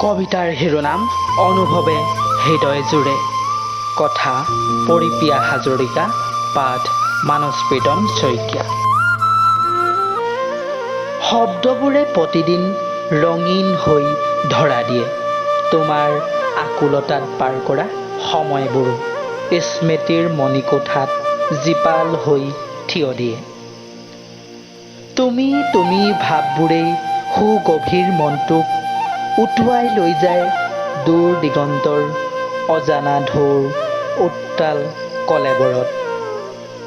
কবিতাৰ শিৰোনাম অনুভৱে হৃদয় জুৰে। কথা পৰিপ্ৰিয়া হাজৰিকা, পাঠ মানস প্ৰীতম শইকীয়া। শব্দবোৰে প্ৰতিদিন ৰঙীন হৈ ধৰা দিয়ে তোমাৰ আকুলতাত পাৰ কৰা সময়বোৰো স্মৃতিৰ মণিকোঠাত জীপাল হৈ থিয় দিয়ে। তুমি ভাৱবোৰেই সুগভীৰ মনটোক উটুৱাই লৈ যায় দূৰ দিগন্তৰ অজানা ঢৌৰ উত্তাল কলেবৰত।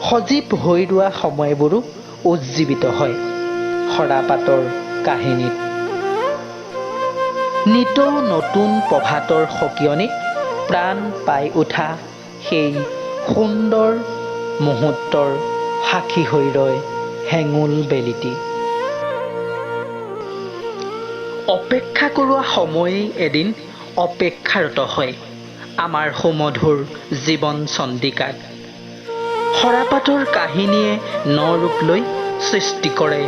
সজীৱ হৈ ৰোৱা সময়বোৰো উজ্জীৱিত হয় সৰাপাতৰ কাহিনীত। নিতৌ নতুন প্ৰভাতৰ সকিয়নিত প্ৰাণ পাই উঠা সেই সুন্দৰ মুহূৰ্তৰ সাক্ষী হৈ ৰয় হেঙুল বেলিটি। অপেক্ষা কৰোৱা সময়েই এদিন অপেক্ষাৰত হয় আমাৰ সুমধুৰ জীৱন চন্দিকাত। সৰাপাতৰ কাহিনীয়ে ন ৰূপ লৈ সৃষ্টি কৰে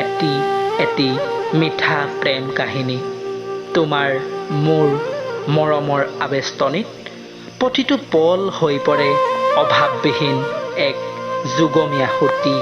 এটি এটি মিঠা প্ৰেম কাহিনী। তোমাৰ মোৰ মৰমৰ আবেষ্টনীত প্ৰতিটো পল হৈ পৰে অভাৱবিহীন এক যুগমীয়া সুঁতি।